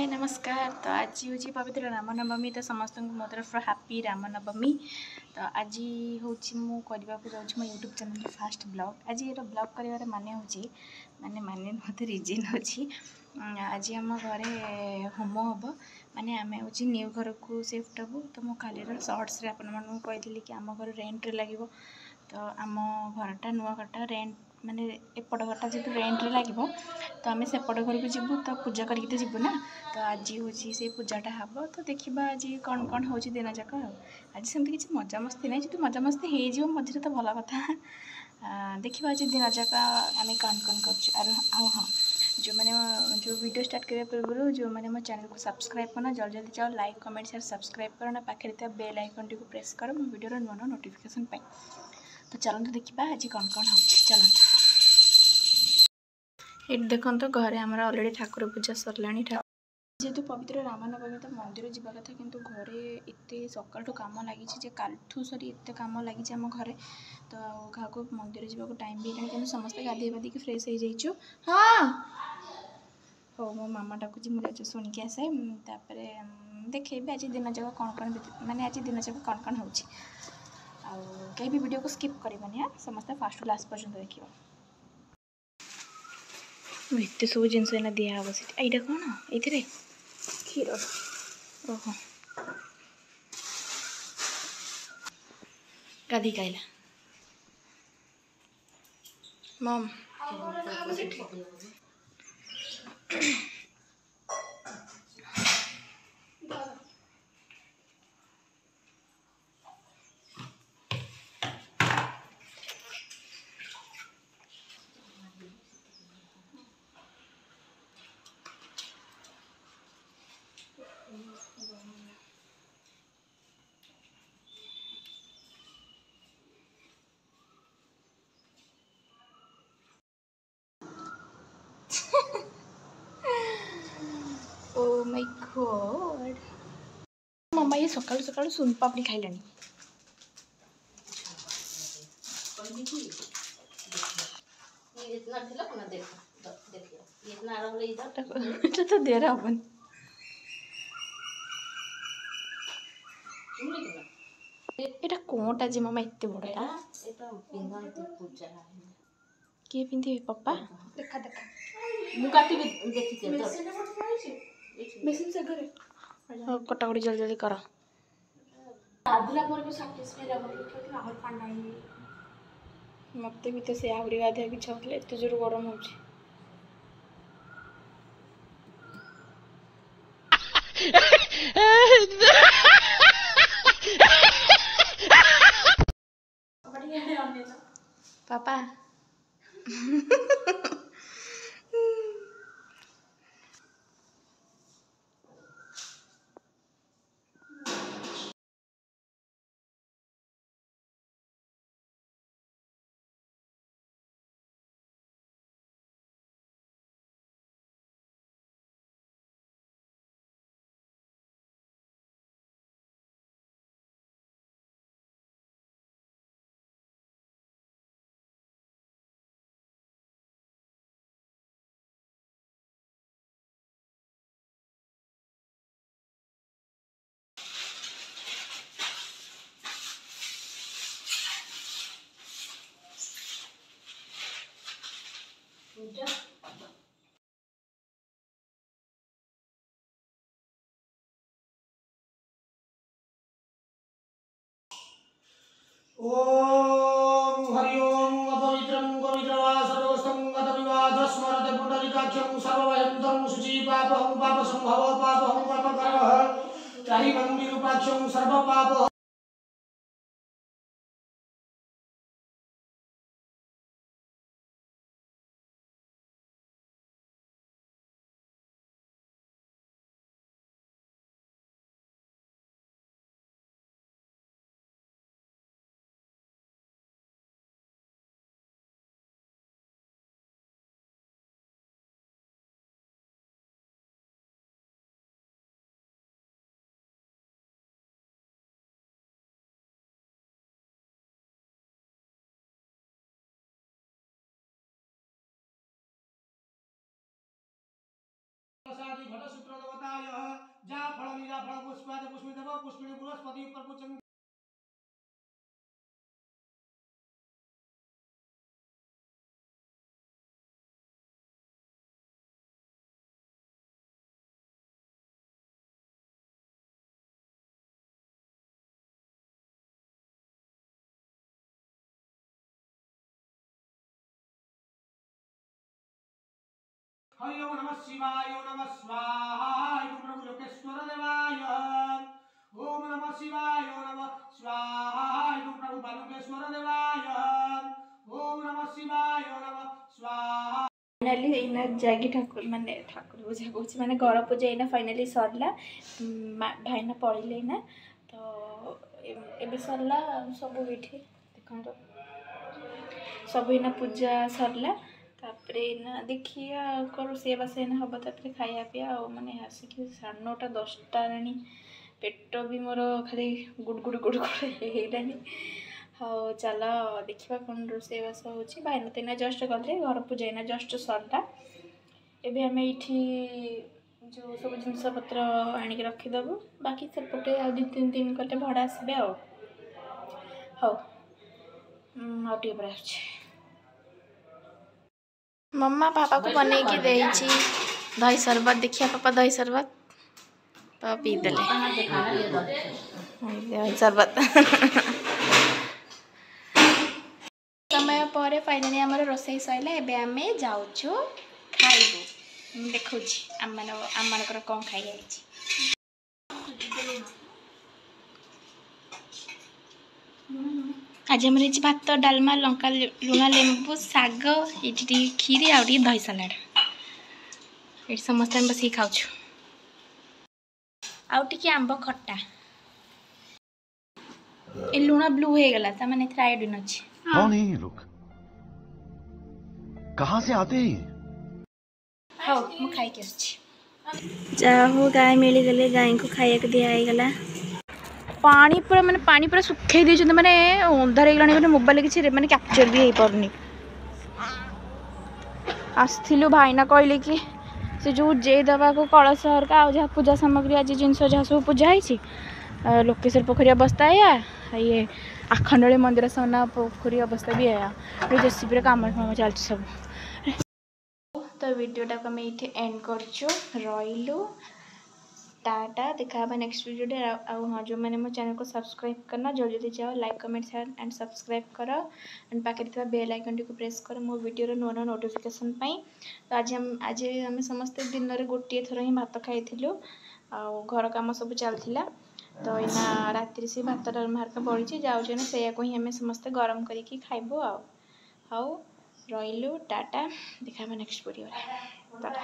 नमस्कार। तो आज हूँ पवित्र रामनवमी। तो समस्त मो तरफ हैप्पी रामनवमी। तो आज हूँ करने जाऊँ मो यूट्यूब चैनल फास्ट ब्लॉग। आज ये ब्लॉग कर माने हूँ माने मत रिजन अच्छी। आज आम घरे होम हम माने आम हूँ न्यू घर को शिफ्ट हबू। तो मो खाली सर्ट्स आपको कि आम घर रेंट लगे। तो आम घरटा नुआ घरटा रेंट माने एपट घरटा जो रेंट लगे तो आम सेपट घर को जीवु। तो पूजा करके तो जीवु ना। तो आज हूँ से पूजाटा हम। तो देखा आज कौन कौन हो दिन जाक। आज सेमती किसी मजामस्ती ना जी मजामस्ती हो मझे तो भल कथा। देखा आज दिन जाक आम कौन कौन कर। हाँ जो मैंने जो वीडियो स्टार्ट करने पूर्व जो मैंने मो चैनल को सब्सक्राइब करना जल्दी जल्दी जाओ लाइक कमेंट शेयर सब्सक्राइब करना पाखे बेल आइकन टी प्रेस कर मो वीडियो नुआ नुआ नोटिफिकेशन पाए। तो चलते देखा आज कौन कौन हो। चलते ये देखो तो घरे आम अलरेडी ठाकुर पूजा सरला। जेहेतु पवित्र रामनवमी तो मंदिर जावा कथा किंतु घरे एत सकाल कम लगी कालठू सरी एत कम लगी आम घरे। तो क्या मंदिर जावाक टाइम भी है कि समस्ते गाधे बाधिक फ्रेश हो जाइए। हाँ हो मो मामा डाकुची मुझे शुणिक आसे देखेबी आज दिन जाक कौन कौन माने आज दिन जाक कौन कौन हो। कहीं भी वीडियो को स्किप करनी समस्ते फास्ट लास्ट पर्यटन देखिए। एत सब जिन दिहब से यहाँ कौन ये क्षीर ओहो गाधी खाइला मम ओ माय गॉड मम्मा ये सकाल सकाल सुन पापड़ी खाइलानी। এটা তো দেরা হবন। এটা কোনটা যে মামা এত বড়টা এটা পিন্ধান্তি পূজা কে পিন্ধিবে পাপা দেখা দেখা মু কাটিবি ଦେଖିଛେ ମେସିନ୍ ସେ ଘରେ କଟାକଟି ଜଲ୍ଦି ଜଲ୍ଦି କର। ଗାଧିଲା ପରେ ବି ସାଟିସ୍ଫାଇ ଲାଗୁନି ଆହୁରି ଥଣ୍ଡା ହେଇଯାଇଛି। ମୋତେ ବି ତ ସେ ଆହୁରି ଗାଧୋଇବାକୁ ଇଚ୍ଛା ହେଉଥିଲା ଏତେ ଜୋର ଗରମ ହେଉଛି। पापा ओम हरि ओम अपवित्रं पवित्रवा सर्वस्तं गतविवाद स्मरते पुंडरीकाख्यं सर्वभयन्तं शुचि पापहं पापसंभव पापहं पापकरः त्राहिमं विरूपाख्यं सर्वपापः प्रसादी घट सूत्र देवताय पुष्पाद पुष्पितव पुष्पिणी बृहस्पति प्रपूजन हरि ओम नमः शिवाय नमः स्वाहा इति प्रभु लोकेश्वर देवाय ओम नमः शिवाय नमः स्वाहा इति प्रभु बालकेश्वर देवाय ओम नमः शिवाय नमः स्वाहा। फाइनाली एना जागी ठाकुर माने ठाकुर पूजा कहूँ माने घर पूजा एना फाइनाली सरला भाईना पड़े ना तो एबे सरला सब ये देखो सब एना पूजा सरला तापर ना देखिए कौन से बास एना हम तापर खाया पिया माने आसिक 9:30 10टा राणी पेट भी मोर खाली गुड़गुड़ गुड़गुड़ होलानी हाँ चल देखा कौन रोसईबास हो भाईना तो इना जस्ट गले घर पूजा इना जस्ट सरला एबे आम ये जो सब जिनपतर आणिक रखीदेबू बाकी सेपटे आ 2-3 दिन गले भड़ा आसबे हाँ टे पर मम्मा पापा को बनैकी देछि दही शरबत देखिए पापा दही शरबत तो पीदेले दही शरबत समय पर फाइनाली आम रोसई सैला एबे आमे जाऊछु खाइबू देखौ आम मानकर कौन खाई आज आम भात डालमा लंका लुणा लेंबू शाग ये खीरी आ दही सलाड ये समस्त बस खाऊ आउटे आंब खट्टा ए लुण ब्लू हो गला माने आयोडीन अच्छी कौन है ये लोग कहाँ से आते हैं हाँ मु खाई जाहू गाय मिलगले गाय को खाया दिगला पानी पूरा माने पानी पूरा सुखे दी माने अंधार हो मोबाइल किसी माने कैप्चर भी हो पारनी आसलु भाईना कहले कि से जो जे दवा को कलश हरका आ जहाँ पूजा सामग्री आज जिन जहाँ सब पूजा है लोकेश्वर पोखरी अवस्था है ये आखंडली मंदिर सामना पोखरी अवस्था भी है जेसीबी काम चल सब तो वीडियोटा को आम ये एंड करूँ टाटा देखा नेक्स्ट वीडियो हाँ जो मैंने मो चैनल को सब्सक्राइब करना जल्दी जाओ like comment share and subscribe कर एंड पाखे बेल आइकन टी को प्रेस कर मो वीडियो नुआ नुआ नोटिफिकेशन पाई तो आज आम समस्ते दिन में गोटे थर ही भात खाई घर कम सब चलता तो इना राति से भात डालमा पड़ी जाऊँ से ही आम समस्ते गरम करके खाइबू आउ रही टाटा देखा नेक्स्ट वीडियो टाटा।